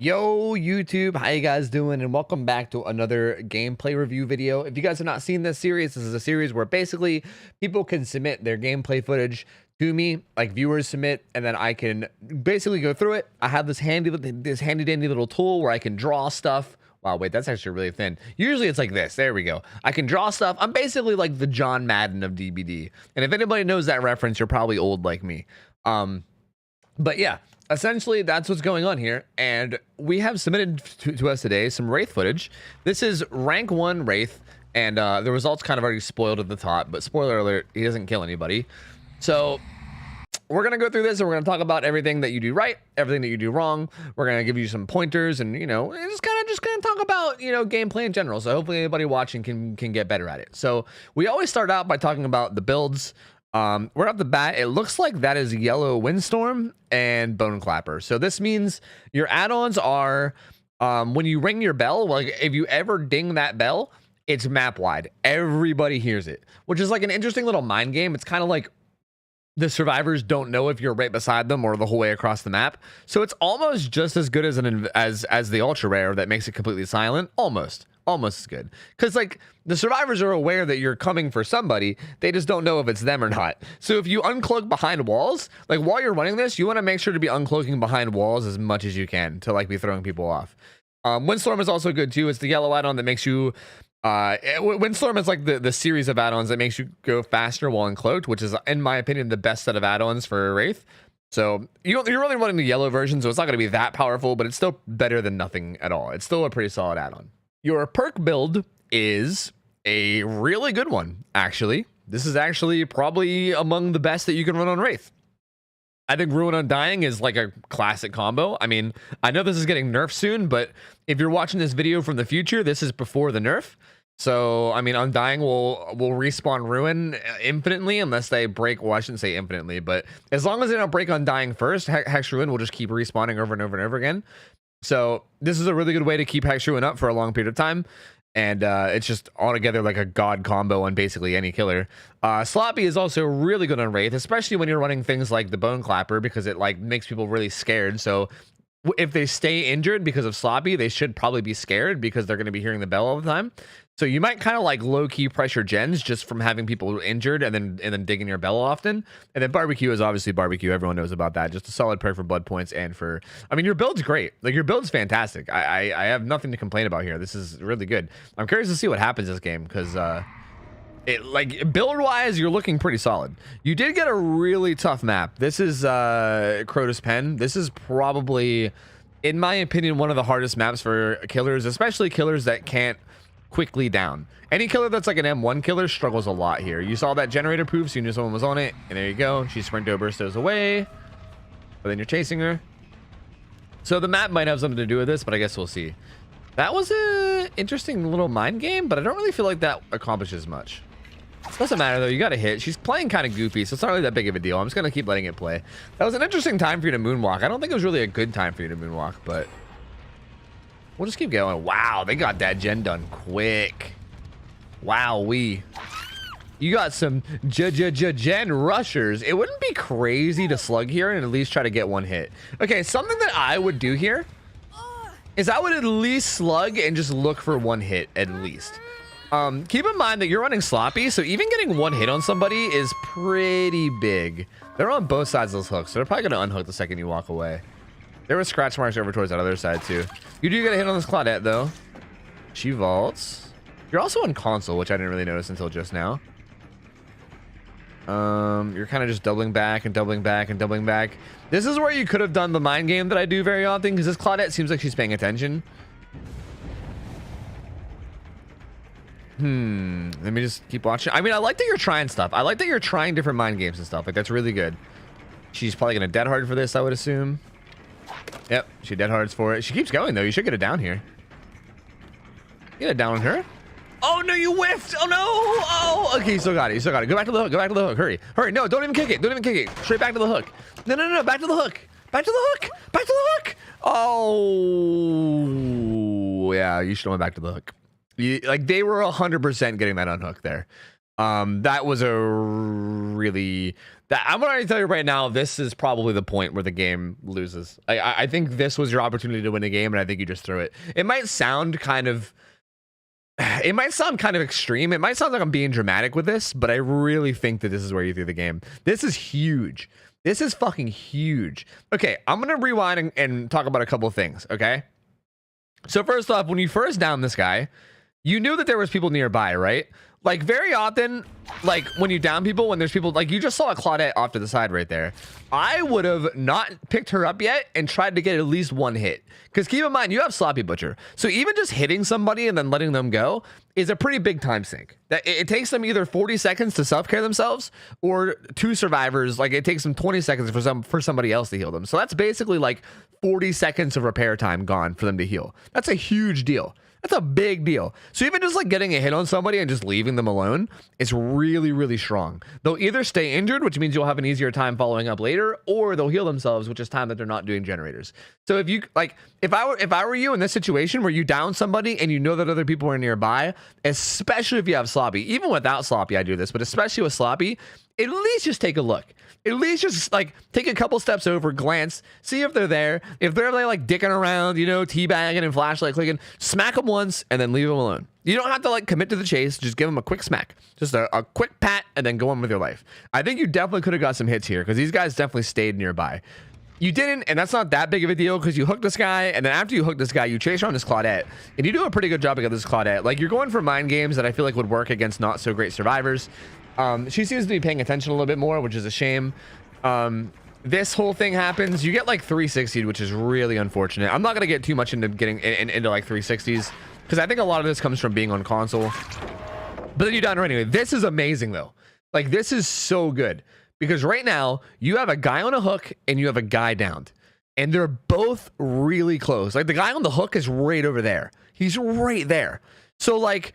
Yo YouTube, how you guys doing? And welcome back to another gameplay review video. If you guys have not seen this is a series where basically people can submit their gameplay footage to me, like viewers submit, and then I can basically go through it. I have this handy dandy little tool where I can draw stuff. Wow, wait, that's actually really thin. Usually it's like this. There we go. I can draw stuff. I'm basically like the John Madden of DBD. And if anybody knows that reference, you're probably old like me. But yeah, essentially that's what's going on here, and we have submitted to us today some Wraith footage. This is rank 1 Wraith, and the results kind of already spoiled at the top, but spoiler alert, he doesn't kill anybody. So we're gonna go through this and we're gonna talk about everything that you do right, everything that you do wrong. We're gonna give you some pointers, and just kind of talk about gameplay in general, so hopefully anybody watching can get better at it. So we always start out by talking about the builds. Right off the bat, it looks like that is Yellow Windstorm and Bone Clapper. So this means your add-ons are when you ring your bell, like if you ever ding that bell, it's map wide. Everybody hears it, which is like an interesting little mind game. It's kind of like the survivors don't know if you're right beside them or the whole way across the map. So it's almost just as good as the ultra rare that makes it completely silent. Almost as good, because like the survivors are aware that you're coming for somebody, they just don't know if it's them or not. So if you uncloak behind walls, like while you're running this, you want to make sure to be uncloaking behind walls as much as you can to like be throwing people off. Windstorm is also good too. It's the yellow add-on that makes you Windstorm is like the series of add-ons that makes you go faster while uncloaked, which is in my opinion the best set of add-ons for Wraith. So you're really running the yellow version, so it's not going to be that powerful, but it's still better than nothing at all. It's still a pretty solid add-on. Your perk build is a really good one, actually. This is actually probably among the best that you can run on Wraith. I think Ruin Undying is like a classic combo. I mean, I know this is getting nerfed soon, but if you're watching this video from the future, this is before the nerf. So, I mean, Undying will respawn Ruin infinitely unless they break, well, I shouldn't say infinitely, but as long as they don't break Undying first, Hex Ruin will just keep respawning over and over and over again. So this is a really good way to keep Hex Ruin up for a long period of time. And it's just altogether like a god combo on basically any killer. Sloppy is also really good on Wraith, especially when you're running things like the Bone Clapper, because it like makes people really scared. So if they stay injured because of Sloppy, they should probably be scared because they're going to be hearing the bell all the time. So you might kind of like low-key pressure gens just from having people injured and then digging your bell often. And then Barbecue is obviously Barbecue. Everyone knows about that. Just a solid perk for blood points and for... I mean, your build's great. Like, your build's fantastic. I have nothing to complain about here. This is really good. I'm curious to see what happens this game because... like build-wise, you're looking pretty solid. You did get a really tough map. This is Crotus Pen. This is probably, in my opinion, one of the hardest maps for killers, especially killers that can't quickly down. Any killer that's like an M1 killer struggles a lot here. You saw that generator proof, so you knew someone was on it, and there you go. She sprinto burstos away, but then you're chasing her. So the map might have something to do with this, but I guess we'll see. That was a interesting little mind game, but I don't really feel like that accomplishes much. Doesn't matter though, you got a hit. She's playing kind of goofy, so it's not really that big of a deal. I'm just gonna keep letting it play. That was an interesting time for you to moonwalk. I don't think it was really a good time for you to moonwalk, but we'll just keep going. Wow, they got that gen done quick. Wow-wee. You got some gen rushers. It wouldn't be crazy to slug here and at least try to get one hit. Okay, something that I would do here is I would at least slug and just look for one hit at least. Keep in mind that you're running Sloppy, so even getting one hit on somebody is pretty big. They're on both sides of those hooks, so they're probably going to unhook the second you walk away. There were scratch marks over towards that other side, too. You do get a hit on this Claudette, though. She vaults. You're also on console, which I didn't really notice until just now. You're kind of just doubling back and doubling back and doubling back. This is where you could have done the mind game that I do very often, because this Claudette seems like she's paying attention. Let me just keep watching. I mean, I like that you're trying stuff. I like that you're trying different mind games and stuff. Like, that's really good. She's probably going to dead hard for this, I would assume. Yep, she dead hards for it. She keeps going, though. You should get it down here. Get it down on her. Oh, no, you whiffed. Oh, no. Oh, okay, you still got it. You still got it. Go back to the hook. Go back to the hook. Hurry. Hurry. No, don't even kick it. Don't even kick it. Straight back to the hook. No, no, no, no. Back to the hook. Back to the hook. Back to the hook. Oh, yeah, you should have went back to the hook. Like, they were 100% getting that unhook there. That was a really I'm already tell you right now, this is probably the point where the game loses. I think this was your opportunity to win a game, and I think you just threw it. It might sound kind of extreme. It might sound like I'm being dramatic with this, but I really think that this is where you threw the game. This is huge. This is fucking huge. Okay, I'm gonna rewind and talk about a couple of things. Okay, so first off, when you first downed this guy, you knew that there was people nearby, right? Like very often, like when you down people, when there's people, like you just saw a Claudette off to the side right there. I would have not picked her up yet and tried to get at least one hit. Because keep in mind, you have Sloppy Butcher. So even just hitting somebody and then letting them go is a pretty big time sink. That it takes them either 40 seconds to self-care themselves, or 2 survivors, like it takes them 20 seconds for somebody else to heal them. So that's basically like 40 seconds of repair time gone for them to heal. That's a huge deal. That's a big deal. So even just like getting a hit on somebody and just leaving them alone is really, really strong. They'll either stay injured, which means you'll have an easier time following up later, or they'll heal themselves, which is time that they're not doing generators. So if you like, if I were you in this situation where you down somebody and you know that other people are nearby, especially if you have Sloppy, even without Sloppy, I do this, but especially with Sloppy, at least just take a look. At least just like take a couple steps over, glance, see if they're there. If they're like dicking around, you know, teabagging and flashlight clicking, smack them once and then leave them alone. You don't have to like commit to the chase. Just give them a quick smack, just a quick pat, and then go on with your life. I think you definitely could have got some hits here because these guys definitely stayed nearby. You didn't, and that's not that big of a deal because you hooked this guy, and then after you hook this guy, you chase around this Claudette, and you do a pretty good job against this Claudette. Like, you're going for mind games that I feel like would work against not so great survivors. She seems to be paying attention a little bit more, which is a shame. This whole thing happens. You get like 360'd, which is really unfortunate. I'm not going to get too much into getting into like 360s because I think a lot of this comes from being on console. But then you down her anyway. This is amazing, though. Like, this is so good. Because right now, you have a guy on a hook and you have a guy downed. And they're both really close. Like, the guy on the hook is right over there. He's right there. So, like,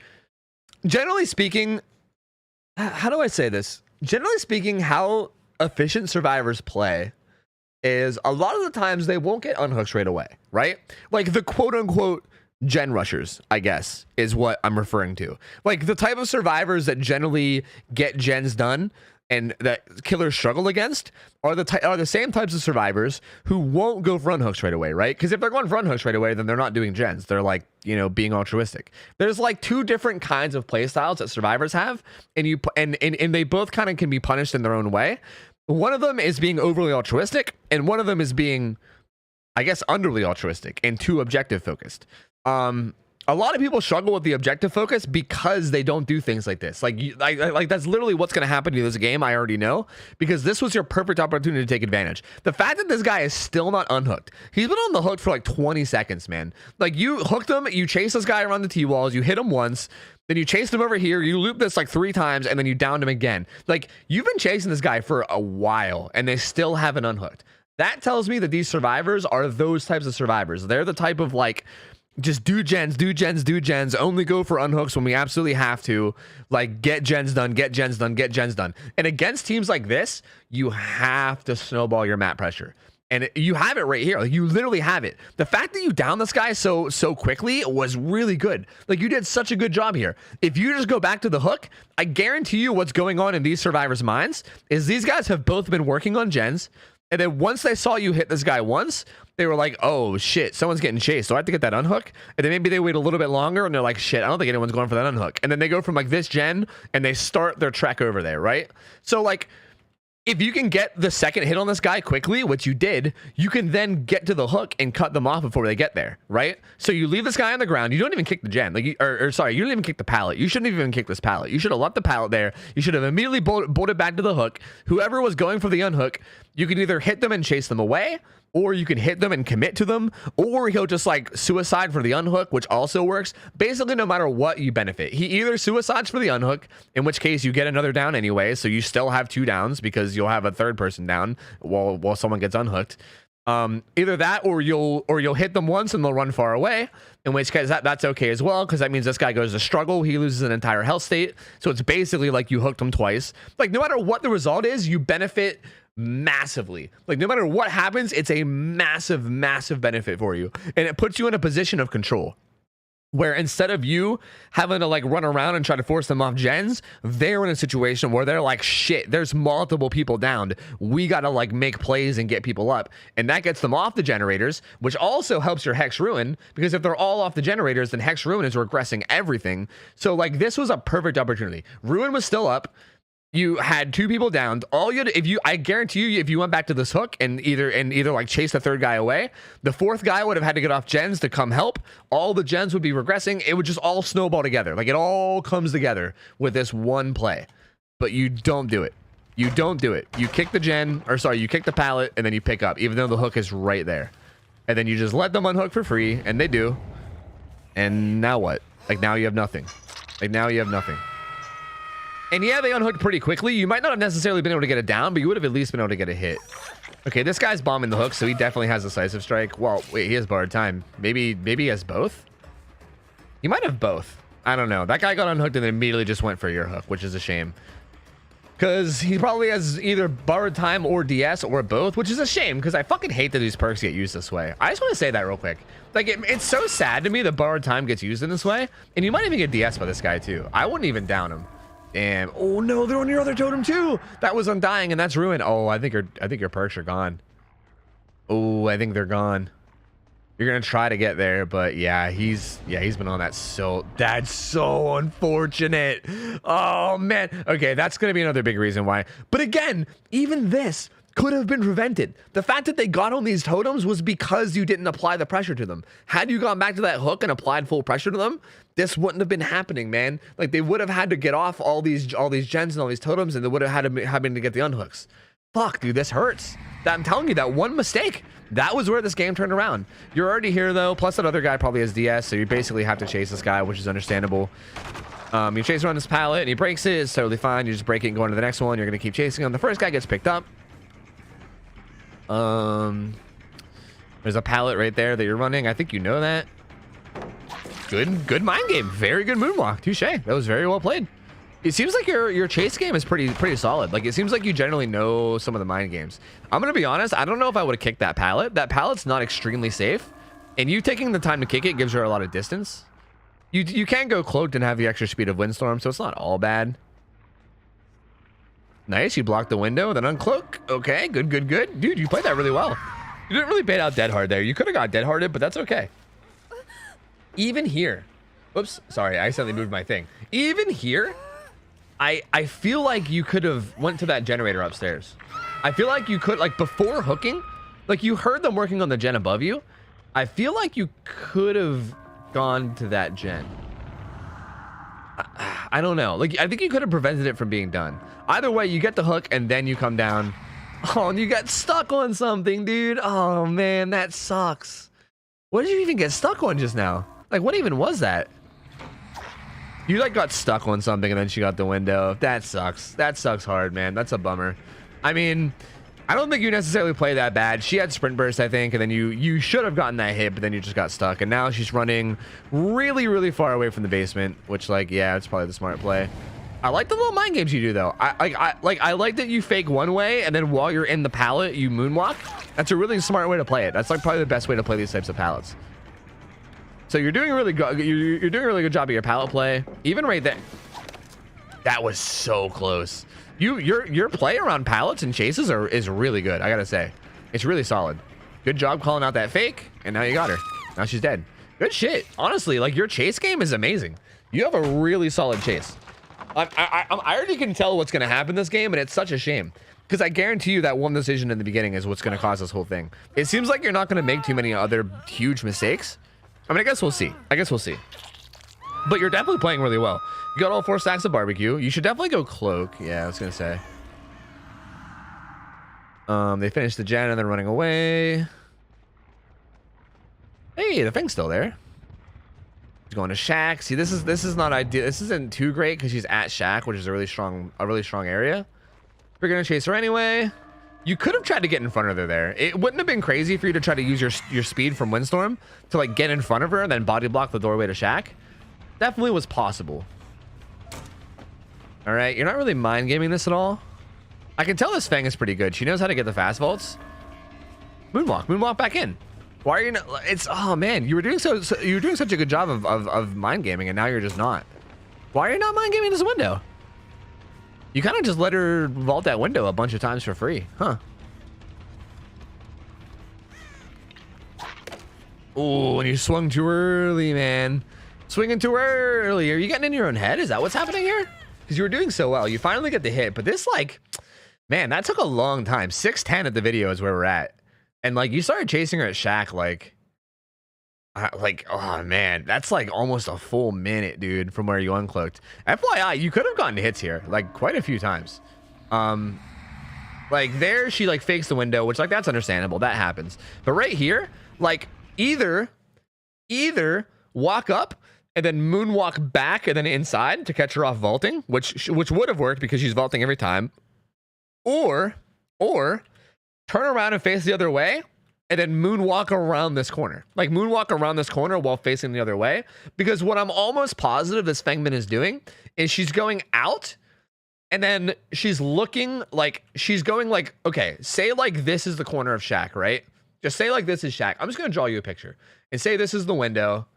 generally speaking, how do I say this? Generally speaking, how efficient survivors play is a lot of the times they won't get unhooked right away, right? Like, the quote-unquote gen rushers, I guess, is what I'm referring to. Like, the type of survivors that generally get gens done and that killers struggle against are the same types of survivors who won't go for unhooks right away, right? Because if they're going for unhooks right away, then they're not doing gens. They're like, you know, being altruistic. There's like 2 different kinds of play styles that survivors have, and they both kind of can be punished in their own way. One of them is being overly altruistic, and one of them is being, I guess, underly altruistic and too objective focused. A lot of people struggle with the objective focus because they don't do things like this. Like that's literally what's going to happen to you this game. I already know, because this was your perfect opportunity to take advantage. The fact that this guy is still not unhooked. He's been on the hook for like 20 seconds, man. Like, you hooked him, you chase this guy around the T-walls, you hit him once, then you chased him over here, you loop this like 3 times, and then you downed him again. Like, you've been chasing this guy for a while, and they still haven't unhooked. That tells me that these survivors are those types of survivors. They're the type of like, just do gens, only go for unhooks when we absolutely have to, like, get gens done. And against teams like this, you have to snowball your map pressure. And you have it right here. Like, you literally have it. The fact that you downed this guy so quickly was really good. Like, you did such a good job here. If you just go back to the hook, I guarantee you what's going on in these survivors' minds is these guys have both been working on gens. And then once they saw you hit this guy once, they were like, oh, shit, someone's getting chased, so I have to get that unhook. And then maybe they wait a little bit longer, and they're like, shit, I don't think anyone's going for that unhook. And then they go from, like, this gen, and they start their trek over there, right? So, like, if you can get the second hit on this guy quickly, which you did, you can then get to the hook and cut them off before they get there, right? So you leave this guy on the ground. You don't even kick the gen. Like, sorry, you don't even kick the pallet. You shouldn't even kick this pallet. You should have left the pallet there. You should have immediately bolted back to the hook. Whoever was going for the unhook, you can either hit them and chase them away, or you can hit them and commit to them, or he'll just like suicide for the unhook, which also works. Basically, no matter what, you benefit. He either suicides for the unhook, in which case you get another down anyway, so you still have 2 downs because you'll have a third person down while someone gets unhooked. Either that, or you'll hit them once and they'll run far away, in which case that's okay as well, because that means this guy goes to struggle. He loses an entire health state, so it's basically like you hooked him twice. Like, no matter what the result is, you benefit massively. Like, no matter what happens, it's a massive benefit for you, and it puts you in a position of control. where instead of you having to like run around and try to force them off gens, they're in a situation where they're like, shit, there's multiple people downed. We got to like make plays and get people up. And that gets them off the generators, which also helps your Hex Ruin, because if they're all off the generators, then Hex Ruin is regressing everything. So like this was a perfect opportunity. Ruin was still up. You had 2 people downed. All you had, I guarantee you, if you went back to this hook and either like chase the 3rd guy away, the 4th guy would have had to get off gens to come help. All the gens would be regressing. It would just all snowball together. Like it all comes together with this one play. But you don't do it. You don't do it. You kick the you kick the pallet and then you pick up, even though the hook is right there. And then you just let them unhook for free, and they do. And now what? Like now you have nothing. Like now you have nothing. And yeah, they unhooked pretty quickly. You might not have necessarily been able to get it down, but you would have at least been able to get a hit. Okay, this guy's bombing the hook, so he definitely has decisive strike. Well, wait, he has borrowed time. Maybe he has both? He might have both. I don't know. That guy got unhooked and then immediately just went for your hook, which is a shame. Because he probably has either borrowed time or DS or both, which is a shame because I fucking hate that these perks get used this way. I just want to say that real quick. Like, it's so sad to me that borrowed time gets used in this way. And you might even get DS by this guy, too. I wouldn't even down him. Damn. Oh no, they're on your other totem too. That was undying and that's ruined. Oh, I think your perks are gone. Oh, I think they're gone. You're gonna try to get there, but yeah, he's been on that. So that's so unfortunate. Oh man. Okay, that's gonna be another big reason why. But again, even this could have been prevented. The fact that they got on these totems was because you didn't apply the pressure to them. Had you gone back to that hook and applied full pressure to them, this wouldn't have been happening, man. Like they would have had to get off all these gens and all these totems, and they would have had to having to get the unhooks. Fuck, dude, this hurts. I'm telling you, that one mistake, that was where this game turned around. You're already here though. Plus that other guy probably has DS, so you basically have to chase this guy, which is understandable. You chase around this pallet and he breaks it. It's totally fine. You just break it and go on to the next one. You're gonna keep chasing him. The first guy gets picked up. There's a pallet right there that you're running. I think you know that. Good mind game. Very good moonwalk. Touche. That was very well played. It seems like your chase game is pretty solid. Like it seems like you generally know some of the mind games. I'm gonna be honest. I don't know if I would have kicked that pallet. That pallet's not extremely safe, and you taking the time to kick it gives her a lot of distance. You can go cloaked and have the extra speed of windstorm, so it's not all bad. Nice, you blocked the window, then uncloak. Okay, good. Dude, you played that really well. You didn't really bait out dead hard there. You could have got dead hearted, but that's okay. Even here, whoops, sorry, I accidentally moved my thing. Even here, I feel like you could have went to that generator upstairs. I feel like you could, like before hooking, like you heard them working on the gen above you. I feel like you could have gone to that gen. I don't know. Like, I think you could have prevented it from being done. Either way, you get the hook and then you come down. Oh, and you got stuck on something, dude. Oh, man, that sucks. What did you even get stuck on just now? Like, what even was that? You, like, got stuck on something and then she got the window. That sucks. That sucks hard, man. That's a bummer. I mean, I don't think you necessarily play that bad. She had sprint burst, I think, and then you should have gotten that hit, but then you just got stuck. And now she's running really far away from the basement, which, like, yeah, it's probably the smart play. I like the little mind games you do, though. I like that you fake one way, and then while you're in the pallet, you moonwalk. That's a really smart way to play it. That's like probably the best way to play these types of pallets. So you're doing a really good. You're doing a really good job of your pallet play. Even right there. That was so close. Your play around pallets and chases is really good. I gotta say, it's really solid. Good job calling out that fake, and now you got her. Now she's dead. Good shit. Honestly, like your chase game is amazing. You have a really solid chase. I already can tell what's gonna happen this game, and it's such a shame because I guarantee you that one decision in the beginning is what's gonna cause this whole thing. It seems like you're not gonna make too many other huge mistakes. I mean, I guess we'll see. But you're definitely playing really well. You got all 4 stacks of barbecue. You should definitely go cloak. Yeah, I was gonna say. They finished the gen and they're running away. Hey, the thing's still there. He's going to shack. See, this is not ideal. This isn't too great because she's at shack, which is a really strong area. We're gonna chase her anyway. You could have tried to get in front of her there. It wouldn't have been crazy for you to try to use your speed from windstorm to like get in front of her and then body block the doorway to shack. Definitely was possible. All right, you're not really mind gaming this at all. I can tell this Fang is pretty good. She knows how to get the fast vaults. Moonwalk back in. Why are you not? It's, oh man, you were doing you were doing such a good job of mind gaming, and now you're just not. Why are you not mind gaming this window? You kind of just let her vault that window a bunch of times for free, huh? Oh, and you swung too early, man. Swinging too early. Are you getting in your own head? Is that what's happening here? Because you were doing so well. You finally get the hit, but this, like, man, that took a long time. 6:10 at the video is where we're at. And, like, you started chasing her at Shack, like, oh, man, that's, like, almost a full minute, dude, from where you uncloaked. FYI, you could have gotten hits here, like, quite a few times. Like, there, she, like, fakes the window, which, like, that's understandable. That happens. But right here, like, either walk up and then moonwalk back and then inside to catch her off vaulting, which would have worked because she's vaulting every time, or turn around and face the other way and then moonwalk around this corner. Like, moonwalk around this corner while facing the other way, because what I'm almost positive this Fengman is doing is she's going out and then she's looking like she's going, like, okay, say like this is the corner of Shack, right? Just say like this is Shack. I'm just gonna draw you a picture and say this is the window.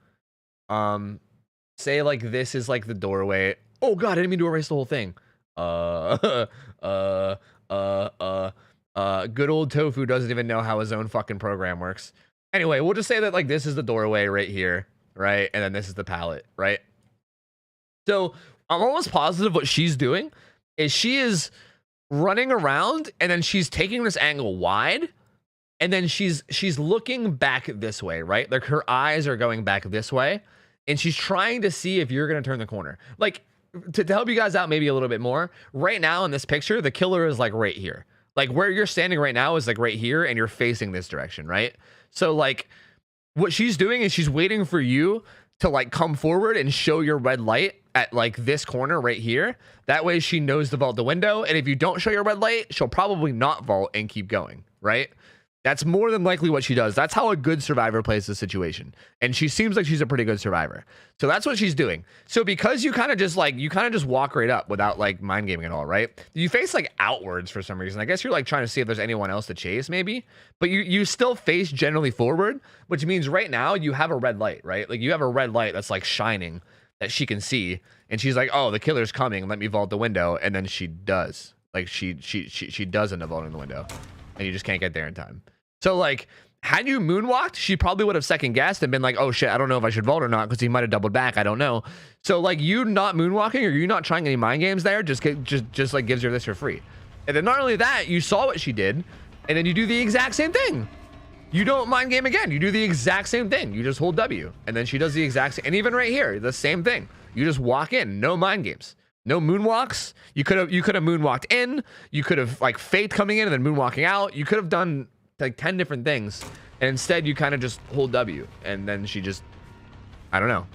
Say like this is like the doorway. Oh god, I didn't mean to erase the whole thing. Good old Tofu doesn't even know how his own fucking program works. Anyway, we'll just say that like this is the doorway right here, right? And then this is the pallet, right? So I'm almost positive what she's doing is she is running around and then she's taking this angle wide. And then she's looking back this way, right? Like her eyes are going back this way. And she's trying to see if you're going to turn the corner. Like, to help you guys out maybe a little bit more, right now in this picture, the killer is like right here. Like where you're standing right now is like right here and you're facing this direction, right? So like what she's doing is she's waiting for you to like come forward and show your red light at like this corner right here. That way she knows to vault the window. And if you don't show your red light, she'll probably not vault and keep going, right? That's more than likely what she does. That's how a good survivor plays the situation. And she seems like she's a pretty good survivor. So that's what she's doing. So because you kind of just walk right up without like mind gaming at all, right? You face like outwards for some reason. I guess you're like trying to see if there's anyone else to chase maybe, but you still face generally forward, which means right now you have a red light, right? Like you have a red light that's like shining that she can see. And she's like, oh, the killer's coming. Let me vault the window. And then she does. Like she does end up vaulting the window. And you just can't get there in time. So like, had you moonwalked, she probably would have second guessed and been like, oh shit, I don't know if I should vault or not because he might have doubled back. I don't know. So like you not moonwalking or you not trying any mind games there just like gives her this for free. And then not only that, you saw what she did and then you do the exact same thing. You don't mind game again. You do the exact same thing. You just hold W and then she does the exact same. And even right here, the same thing. You just walk in, no mind games. No moonwalks. You could have moonwalked in. You could have like faked coming in and then moonwalking out. You could have done like 10 different things. And instead you kind of just hold W. And then she just, I don't know.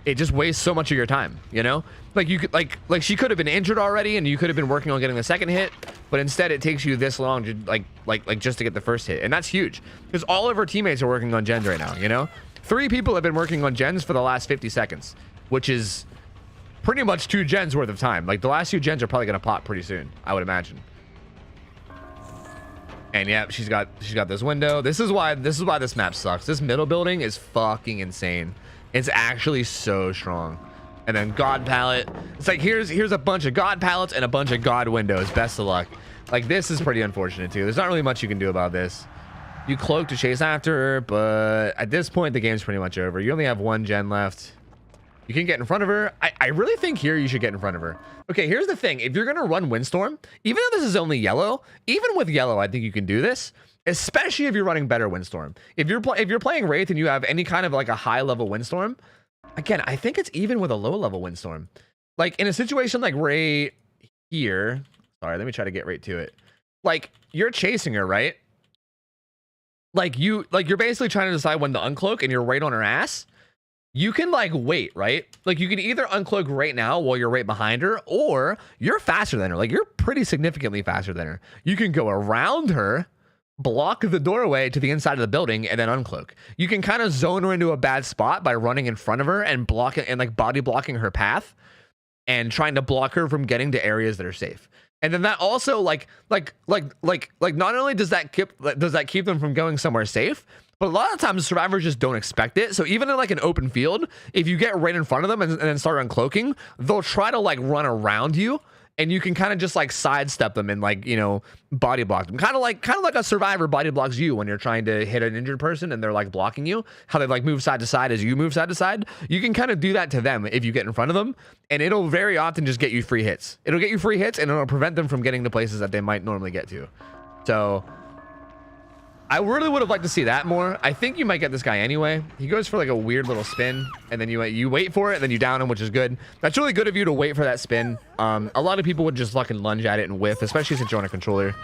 It just wastes so much of your time, you know? Like you could like she could have been injured already and you could have been working on getting the second hit. But instead it takes you this long to like just to get the first hit. And that's huge. Because all of her teammates are working on gens right now, you know? 3 people have been working on gens for the last 50 seconds. Which is pretty much 2 gens worth of time. Like the last 2 gens are probably gonna pop pretty soon, I would imagine. And yeah, she's got this window. This is why this map sucks. This middle building is fucking insane. It's actually so strong. And then God pallet. It's like here's a bunch of God pallets and a bunch of God windows. Best of luck. Like this is pretty unfortunate too. There's not really much you can do about this. You cloak to chase after her, but at this point the game's pretty much over. You only have 1 gen left. You can get in front of her. I really think here you should get in front of her. Okay, here's the thing. If you're going to run Windstorm, even though this is only yellow, even with yellow, I think you can do this, especially if you're running better Windstorm. If you're playing Wraith and you have any kind of like a high level Windstorm, again, I think it's even with a low level Windstorm. Like in a situation like right here, sorry, let me try to get right to it. Like you're chasing her, right? Like you're basically trying to decide when to uncloak and you're right on her ass. You can like wait, right? Like you can either uncloak right now while you're right behind her, or you're faster than her. Like you're pretty significantly faster than her. You can go around her, block the doorway to the inside of the building, and then uncloak. You can kind of zone her into a bad spot by running in front of her and blocking and like body blocking her path and trying to block her from getting to areas that are safe. And then that also like not only does that keep them from going somewhere safe, But a lot of times survivors just don't expect it. So even in like an open field, if you get right in front of them and then start uncloaking, they'll try to like run around you, and you can kind of just like sidestep them and like, you know, body block them. Kind of like a survivor body blocks you when you're trying to hit an injured person and they're like blocking you. How they like move side to side as you move side to side. You can kind of do that to them if you get in front of them, and it'll very often just get you free hits. It'll get you free hits, and it'll prevent them from getting to places that they might normally get to. So I really would have liked to see that more. I think you might get this guy anyway. He goes for like a weird little spin, and then you wait for it, and then you down him, which is good. That's really good of you to wait for that spin. A lot of people would just fucking lunge at it and whiff, especially since you're on a controller.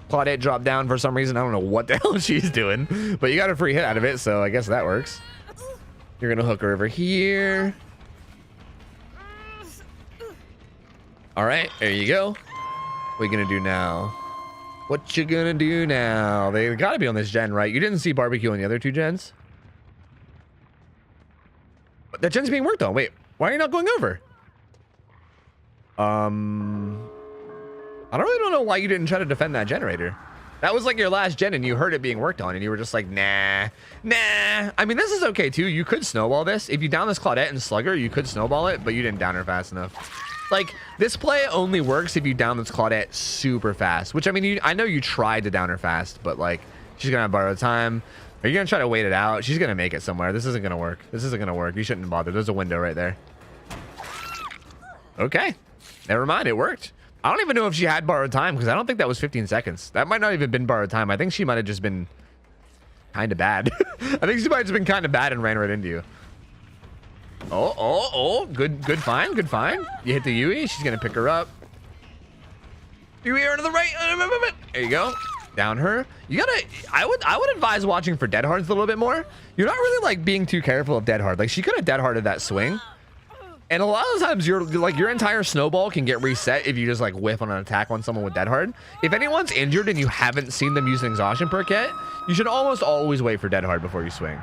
Claudette dropped down for some reason. I don't know what the hell she's doing, but you got a free hit out of it, so I guess that works. You're gonna hook her over here. All right, there you go. What are you gonna do now? What you gonna do now? They gotta be on this gen, right? You didn't see barbecue on the other two gens? That gen's being worked on. Wait, why are you not going over? I don't know why you didn't try to defend that generator. That was like your last gen and you heard it being worked on and you were just like, nah. I mean, this is okay too. You could snowball this. If you down this Claudette and Slugger, you could snowball it, but you didn't down her fast enough. Like, this play only works if you down this Claudette super fast, which I mean, I know you tried to down her fast, but like, she's gonna borrow time. Are you gonna try to wait it out? She's gonna make it somewhere. This isn't gonna work. This isn't gonna work. You shouldn't bother. There's a window right there. Okay. Never mind. It worked. I don't even know if she had borrowed time because I don't think that was 15 seconds. That might not even been borrowed time. I think she might have just been kind of bad. I think she might have just been kind of bad and ran right into you. Oh, good find. You hit the Yui. She's gonna pick her up. Yui her to the right. There you go. Down her. You gotta. I would advise watching for dead hards a little bit more. You're not really like being too careful of dead hard. Like she could have dead harded that swing. And a lot of times your entire snowball can get reset if you just like whiff on an attack on someone with dead hard. If anyone's injured and you haven't seen them use an exhaustion perk yet, you should almost always wait for dead hard before you swing.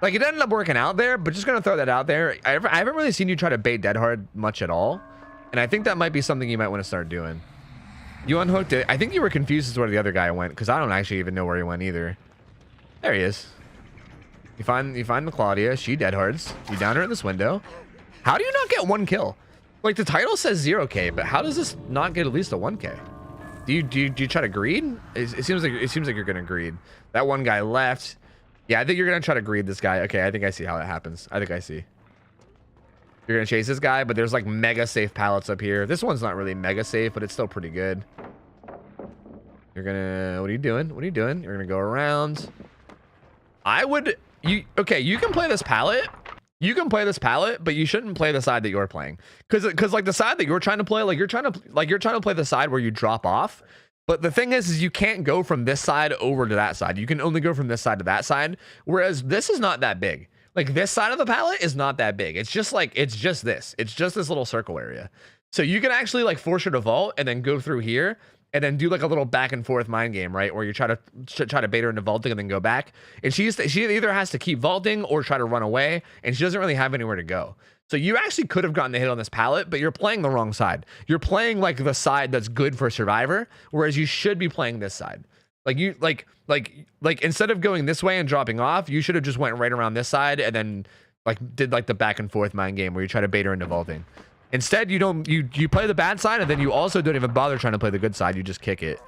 Like, it ended up working out there, but just gonna throw that out there. I haven't really seen you try to bait dead hard much at all, and I think that might be something you might want to start doing. You unhooked it. I think you were confused as to where the other guy went, because I don't actually even know where he went either. There he is. You find the Claudia. She dead hards. You down her in this window. How do you not get 1 kill? Like, the title says 0K, but how does this not get at least a 1K? Do you try to greed? It seems like you're gonna greed. That one guy left. Yeah, I think you're gonna try to greed this guy. Okay, I think I see how that happens. I think I see. You're gonna chase this guy, but there's like mega safe pallets up here. This one's not really mega safe, but it's still pretty good. You're gonna, what are you doing? What are you doing? You're gonna go around. Okay, you can play this pallet. You can play this pallet, but you shouldn't play the side that you're playing. Cause like the side that you're trying to play, you're trying to play the side where you drop off. But the thing is you can't go from this side over to that side. You can only go from this side to that side. Whereas this is not that big. Like this side of the pallet is not that big. It's just this. It's just this little circle area. So you can actually like force her to vault and then go through here and then do like a little back and forth mind game, right? Where you try to bait her into vaulting and then go back. And she either has to keep vaulting or try to run away, and she doesn't really have anywhere to go. So you actually could have gotten the hit on this pallet, but you're playing the wrong side. You're playing like the side that's good for survivor, whereas you should be playing this side. Like you like instead of going this way and dropping off, you should have just went right around this side and then like did like the back and forth mind game where you try to bait her into vaulting. Instead, you play the bad side, and then you also don't even bother trying to play the good side. You just kick it.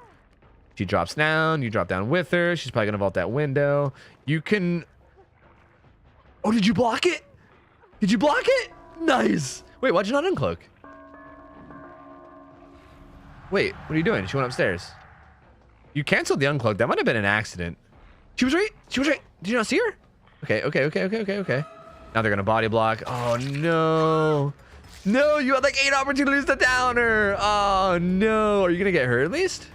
She drops down. You drop down with her. She's probably gonna vault that window. You can. Oh, did you block it? Did you block it? Nice. Wait, why'd you not uncloak? Wait, what are you doing? She went upstairs. You canceled the uncloak. That might have been an accident. She was right. She was right. Did you not see her? Okay. Now they're gonna body block. Oh no. No, you had like 8 opportunities to down her. Oh no. Are you gonna get her at least?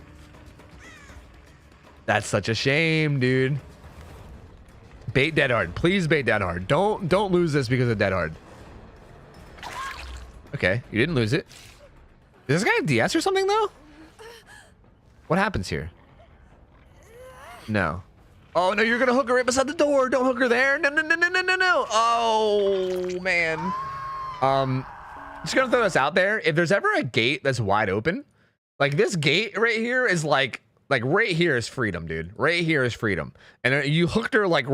That's such a shame, dude. Bait dead hard. Please bait dead hard. Don't lose this because of dead hard. Okay, you didn't lose it. Does this guy have DS or something though? What happens here? No. Oh no, you're gonna hook her right beside the door. Don't hook her there. No. Oh man. Just gonna throw this out there. If there's ever a gate that's wide open, like this gate right here is like Like right here is freedom, dude. Right here is freedom. And you hooked her like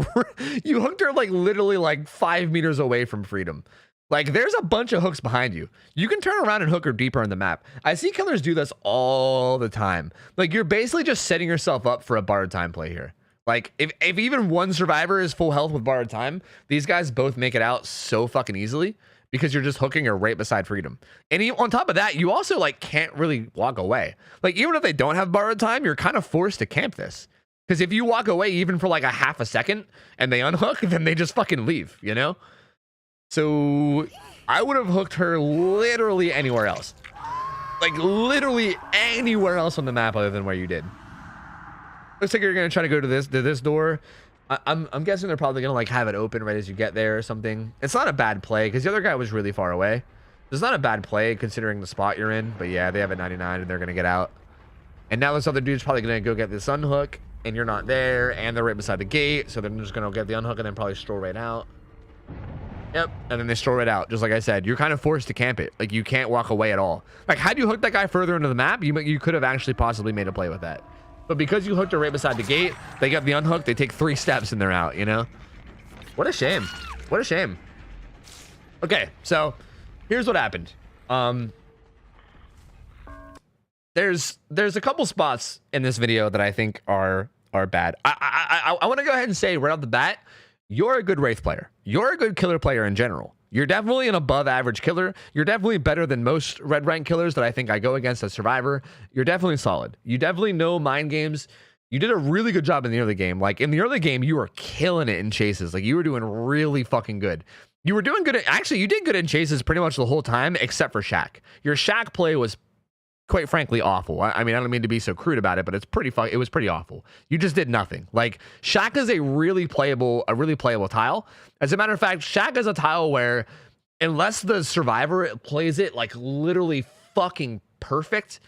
you hooked her like literally like 5 meters away from freedom. Like there's a bunch of hooks behind you. You can turn around and hook her deeper in the map. I see killers do this all the time. Like you're basically just setting yourself up for a borrowed time play here. Like if even one survivor is full health with borrowed time, these guys both make it out so fucking easily because you're just hooking her right beside freedom. And on top of that, you also like can't really walk away. Like even if they don't have borrowed time, you're kind of forced to camp this. Because if you walk away even for like a half a second and they unhook, then they just fucking leave, you know? So I would have hooked her literally anywhere else. Like literally anywhere else on the map other than where you did. Looks like you're gonna try to go to this door. I'm guessing they're probably gonna like have it open right as you get there or something. It's not a bad play because the other guy was really far away. It's not a bad play considering the spot you're in. But yeah, they have a 99 and they're gonna get out. And now this other dude's probably gonna go get this unhook, and you're not there, and they're right beside the gate, so they're just gonna get the unhook and then probably stroll right out. Yep, and then they stroll right out. Just like I said, you're kind of forced to camp it. Like you can't walk away at all. Like had you hooked that guy further into the map, you could have actually possibly made a play with that. But because you hooked her right beside the gate, they got the unhook. They take 3 steps and they're out, you know? What a shame. What a shame. Okay, so here's what happened. There's a couple spots in this video that I think are bad. I want to go ahead and say right off the bat, you're a good Wraith player. You're a good killer player in general. You're definitely an above average killer. You're definitely better than most red rank killers that I think I go against as survivor. You're definitely solid. You definitely know mind games. You did a really good job in the early game. Like in the early game, you were killing it in chases. Like you were doing really fucking good. You were doing good. Actually, you did good in chases pretty much the whole time, except for Shaq. Your Shaq play was quite frankly awful. I mean, I don't mean to be so crude about it, but it was pretty awful. You just did nothing. Like Shaq is a really playable tile. As a matter of fact, Shaq is a tile where unless the survivor plays it like literally fucking perfect,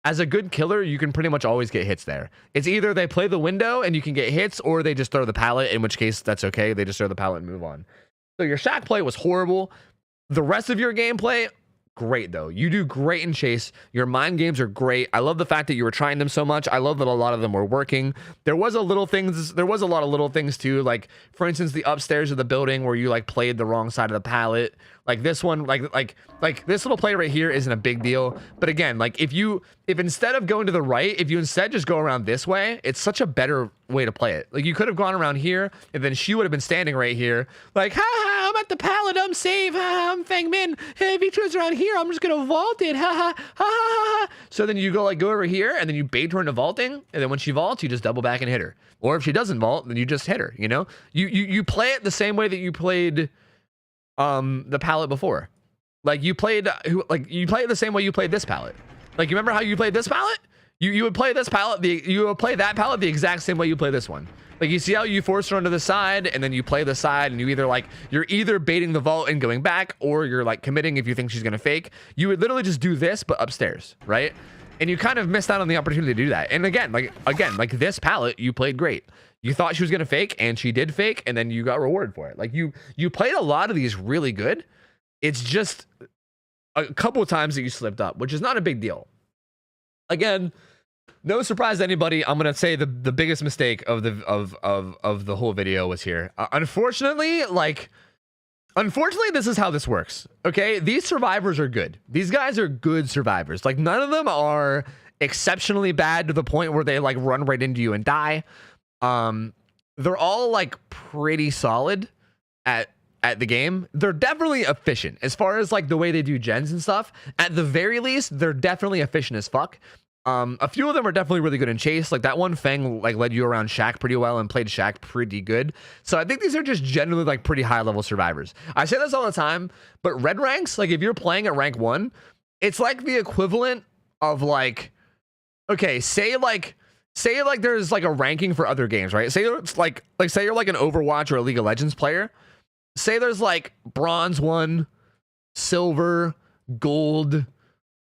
as a good killer, you can pretty much always get hits there. It's either they play the window and you can get hits, or they just throw the pallet, in which case that's okay. They just throw the pallet and move on. So your Shaq play was horrible. The rest of your gameplay, great though. You do great in chase. Your mind games are great. I love the fact that you were trying them so much. I love that a lot of them were working. There was a lot of little things too, like for instance the upstairs of the building where you like played the wrong side of the pallet. Like this one, like this little play right here isn't a big deal, but again, like if instead of going to the right, if you instead just go around this way, it's such a better way to play it. Like you could have gone around here and then she would have been standing right here like, ha ha, I'm at the pallet, I'm safe, ha ha, I'm Fang Min. Hey, if he turns around here, I'm just gonna vault it, ha ha, ha ha ha. So then you go over here and then you bait her into vaulting, and then when she vaults, you just double back and hit her. Or if she doesn't vault, then you just hit her, you know? You play it the same way that you played the palette before. Like you play it the same way you played this palette. Like you remember how you played this palette? You would play this palette, you would play that palette the exact same way you play this one. Like you see how you force her onto the side and then you play the side, and you're either baiting the vault and going back, or you're like committing if you think she's gonna fake. You would literally just do this but upstairs, right? And you kind of missed out on the opportunity to do that. And again, like this palette, you played great. You thought she was gonna fake, and she did fake, and then you got rewarded for it. Like you played a lot of these really good. It's just a couple of times that you slipped up, which is not a big deal. Again, no surprise to anybody. I'm gonna say the biggest mistake of the whole video was here. Unfortunately, this is how this works. Okay, these survivors are good. These guys are good survivors. Like none of them are exceptionally bad to the point where they like run right into you and die. They're all like pretty solid at the game. They're definitely efficient as far as like the way they do gens and stuff. At the very least, they're definitely efficient as fuck. A few of them are definitely really good in chase. Like that one Fang like led you around Shaq pretty well and played Shaq pretty good. So I think these are just generally like pretty high level survivors. I say this all the time, but red ranks, like if you're playing at rank 1, it's like the equivalent of like, okay, say there's like a ranking for other games, right? Say it's like say you're like an Overwatch or a League of Legends player. Say there's like bronze 1, silver, gold,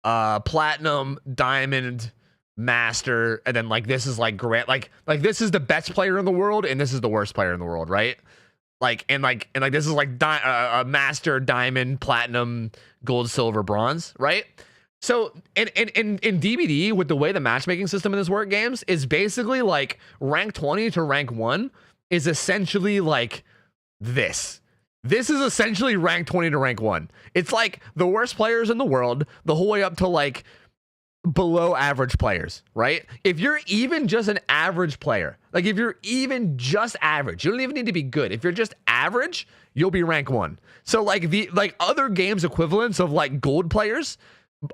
platinum, diamond, master, and then like this is like great, like this is the best player in the world and this is the worst player in the world, right? Like this is like a master, diamond, platinum, gold, silver, bronze, right? So in DBD, with the way the matchmaking system in this work games is basically like rank 20 to rank 1 is essentially like this. This is essentially rank 20 to rank 1. It's like the worst players in the world, the whole way up to like below average players, right? If you're even just an average player, like if you're even just average, you don't even need to be good. If you're just average, you'll be rank 1. So like the other games equivalents of like gold players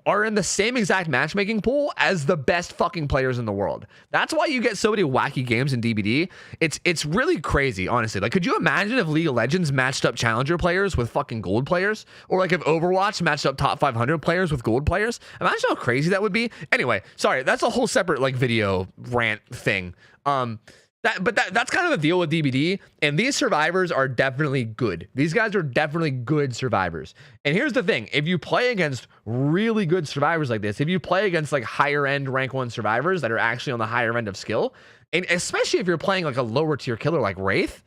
are in the same exact matchmaking pool as the best fucking players in the world. That's why you get so many wacky games in DBD. It's really crazy, honestly. Like, could you imagine if League of Legends matched up challenger players with fucking gold players? Or like if Overwatch matched up top 500 players with gold players? Imagine how crazy that would be. Anyway, sorry, that's a whole separate like video rant thing. That's kind of the deal with DBD, and these survivors are definitely good. These guys are definitely good survivors. And here's the thing, if you play against really good survivors like this, if you play against like higher end rank 1 survivors that are actually on the higher end of skill, and especially if you're playing like a lower tier killer like Wraith,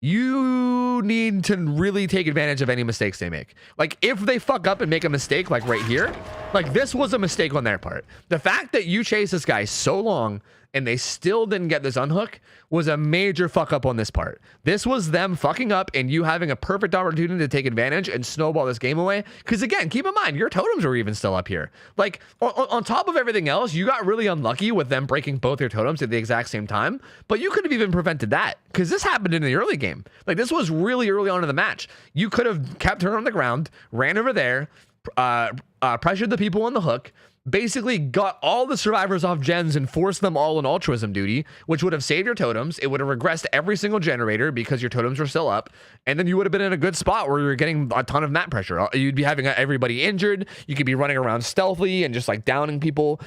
you need to really take advantage of any mistakes they make. Like if they fuck up and make a mistake like right here, like this was a mistake on their part. The fact that you chased this guy so long and they still didn't get this unhook was a major fuck up on this part. This was them fucking up and you having a perfect opportunity to take advantage and snowball this game away. Because again, keep in mind, your totems were even still up here. Like on top of everything else, you got really unlucky with them breaking both your totems at the exact same time. But you could have even prevented that because this happened in the early game. Like this was really early on in the match. You could have kept her on the ground, ran over there, pressured the people on the hook, basically got all the survivors off gens and forced them all on altruism duty, which would have saved your totems. It would have regressed every single generator because your totems were still up, and then you would have been in a good spot where you're getting a ton of map pressure. You'd be having everybody injured. You could be running around stealthily and just like downing people.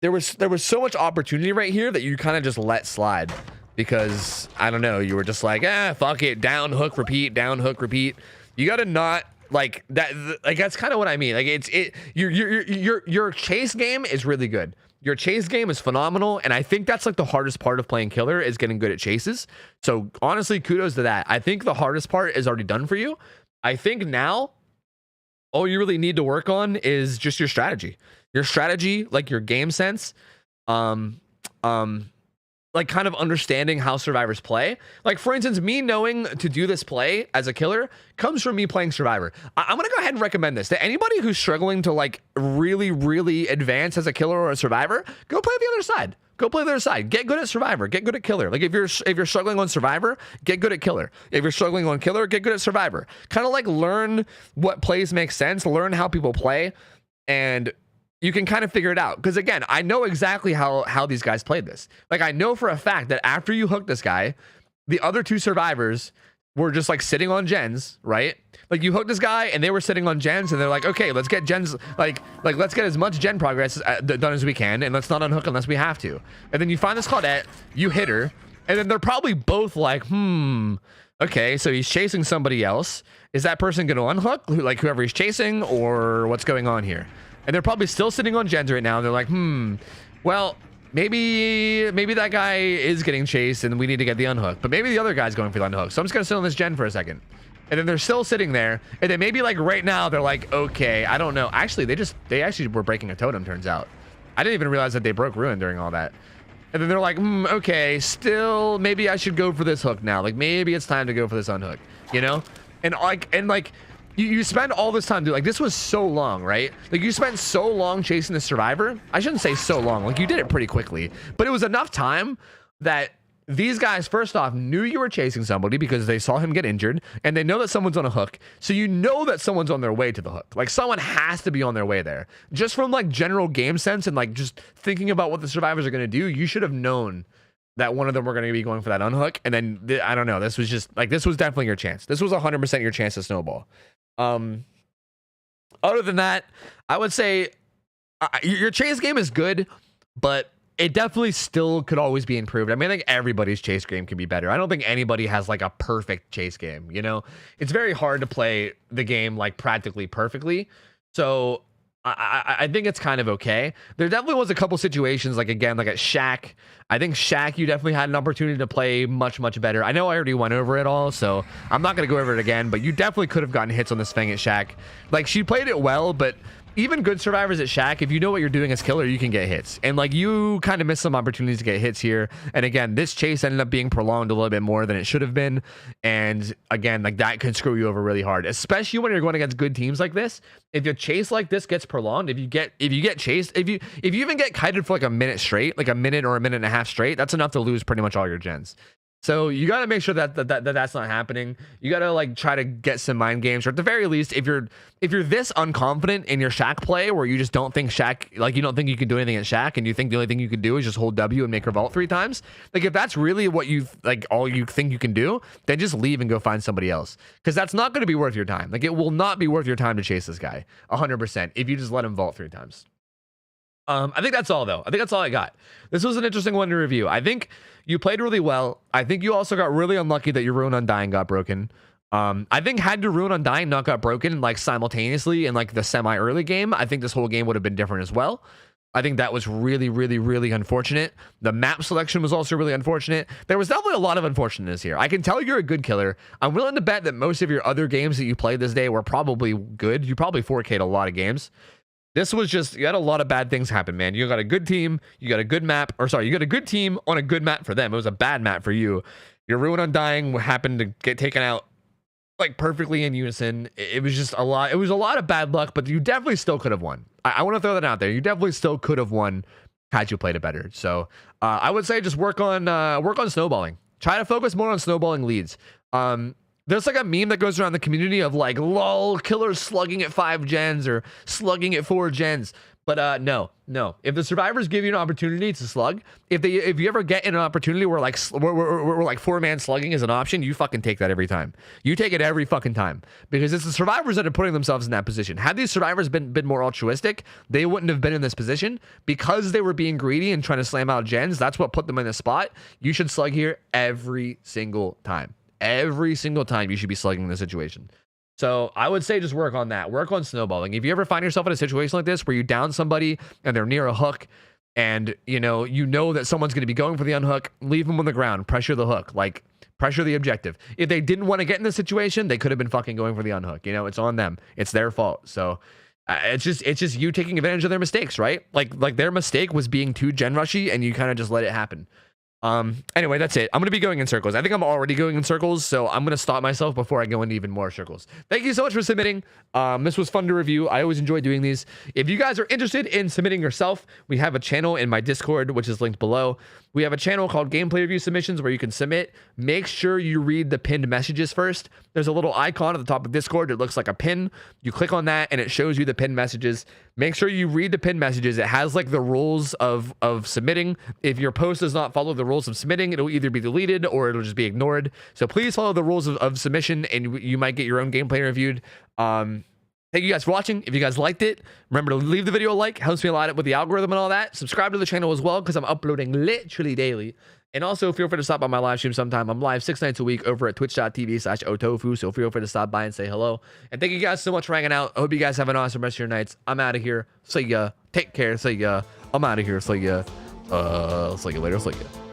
There was so much opportunity right here that you kind of just let slide because I don't know, you were just like, fuck it, down hook repeat, down hook repeat. You got to not like that. Like that's kind of what I mean. Like your chase game is really good. Your chase game is phenomenal, and I think that's like the hardest part of playing killer is getting good at chases. So honestly, kudos to that. I think the hardest part is already done for you. I think now all you really need to work on is just your strategy, like your game sense, like kind of understanding how survivors play. Like for instance, me knowing to do this play as a killer comes from me playing survivor. I'm gonna go ahead and recommend this to anybody who's struggling to like really advance as a killer or a survivor. Go play the other side. Go play the other side. Get good at survivor. Get good at killer. Like if you're struggling on survivor, get good at killer. If you're struggling on killer, get good at survivor. Kind of like learn what plays make sense, learn how people play, and you can kind of figure it out. Because again, I know exactly how these guys played this. Like I know for a fact that after you hook this guy, the other two survivors were just like sitting on gens, right? Like you hooked this guy and they were sitting on gens and they're like, okay, let's get gens, like let's get as much gen progress done as we can, and let's not unhook unless we have to. And then you find this Claudette, you hit her, and then they're probably both like, okay, so he's chasing somebody else. Is that person going to unhook, like whoever he's chasing, or what's going on here? And they're probably still sitting on gens right now. And they're like, well, maybe that guy is getting chased and we need to get the unhook. But maybe the other guy's going for the unhook. So I'm just going to sit on this gen for a second. And then they're still sitting there. And then maybe like right now, they're like, okay, I don't know. Actually, they actually were breaking a totem, turns out. I didn't even realize that they broke ruin during all that. And then they're like, okay, still, maybe I should go for this hook now. Like maybe it's time to go for this unhook, you know? And like, you spend all this time, dude. Like this was so long, right? Like you spent so long chasing the survivor. I shouldn't say so long, like you did it pretty quickly, but it was enough time that these guys first off knew you were chasing somebody because they saw him get injured, and they know that someone's on a hook. So you know that someone's on their way to the hook. Like someone has to be on their way there. Just from like general game sense and like just thinking about what the survivors are going to do, you should have known that one of them were going to be going for that unhook. And then I don't know, this was just like, this was definitely your chance. This was 100% your chance to snowball. Other than that, I would say your chase game is good, but it definitely still could always be improved. I mean, I think everybody's chase game can be better. I don't think anybody has like a perfect chase game, you know? It's very hard to play the game like practically perfectly. So I think it's kind of okay. There definitely was a couple situations, like again, like at Shaq. I think Shaq, you definitely had an opportunity to play much better. I know I already went over it all, so I'm not going to go over it again, but you definitely could have gotten hits on this Fang at Shaq. Like she played it well, but even good survivors at Shack, if you know what you're doing as killer, you can get hits. And like you kind of missed some opportunities to get hits here. And again, this chase ended up being prolonged a little bit more than it should have been. And again, like that could screw you over really hard, especially when you're going against good teams like this. If your chase like this gets prolonged, if you get chased, if you even get kited for like a minute straight, like a minute or a minute and a half straight, that's enough to lose pretty much all your gens. So you got to make sure that that's not happening. You got to like try to get some mind games, or at the very least, if you're this unconfident in your Shack play, where you just don't think Shack, like you don't think you can do anything at Shack, and you think the only thing you can do is just hold W and make revolt 3 times. Like if that's really what you like, all you think you can do, then just leave and go find somebody else, because that's not going to be worth your time. Like it will not be worth your time to chase this guy 100% if you just let him vault 3 times. I think that's all though. I think that's all I got. This was an interesting one to review. I think you played really well. I think you also got really unlucky that your Rune Undying got broken. I think had your Rune Undying not got broken like simultaneously in like the semi-early game, I think this whole game would have been different as well. I think that was really, really, really unfortunate. The map selection was also really unfortunate. There was definitely a lot of unfortunateness here. I can tell you're a good killer. I'm willing to bet that most of your other games that you played this day were probably good. You probably 4K'd a lot of games. This was just, you had a lot of bad things happen, man. You got a good team, you got a good map, or sorry, you got a good team on a good map for them. It was a bad map for you. Your Rune Undying happened to get taken out like perfectly in unison. It was just a lot. It was a lot of bad luck, but you definitely still could have won. I want to throw that out there. You definitely still could have won had you played it better. So I would say just work on snowballing. Try to focus more on snowballing leads. There's like a meme that goes around the community of like, lol, killers slugging at 5 gens or slugging at 4 gens. But no. If the survivors give you an opportunity to slug, if you ever get in an opportunity where like where like 4-man slugging is an option, you fucking take that every time. You take it every fucking time, because it's the survivors that are putting themselves in that position. Had these survivors been more altruistic, they wouldn't have been in this position, because they were being greedy and trying to slam out gens. That's what put them in this spot. You should slug here every single time. Every single time you should be slugging the situation. So I would say just work on that. Work on snowballing. If you ever find yourself in a situation like this where you down somebody and they're near a hook, and you know that someone's going to be going for the unhook, leave them on the ground. Pressure the hook. Like pressure the objective. If they didn't want to get in this situation, they could have been fucking going for the unhook. It's on them. It's their fault. So it's just you taking advantage of their mistakes, right? Like their mistake was being too gen rushy, and you kind of just let it happen. Anyway, that's it. I'm going to be going in circles. I think I'm already going in circles, so I'm going to stop myself before I go into even more circles. Thank you so much for submitting. This was fun to review. I always enjoy doing these. If you guys are interested in submitting yourself, we have a channel in my Discord, which is linked below. We have a channel called Gameplay Review Submissions where you can submit. Make sure you read the pinned messages first. There's a little icon at the top of Discord. It looks like a pin. You click on that and it shows you the pinned messages. Make sure you read the pinned messages. It has like the rules of submitting. If your post does not follow the rules of submitting, it'll either be deleted or it'll just be ignored. So please follow the rules of submission, and you might get your own gameplay reviewed. Thank you guys for watching. If you guys liked it, remember to leave the video a like. Helps me a lot with the algorithm and all that. Subscribe to the channel as well, because I'm uploading literally daily. And also feel free to stop by my live stream sometime. I'm live 6 nights a week over at twitch.tv/OhTofu. So feel free to stop by and say hello. And thank you guys so much for hanging out. I hope you guys have an awesome rest of your nights. I'm out of here. See ya. Take care. See ya. I'm out of here. See ya. See you later. See ya.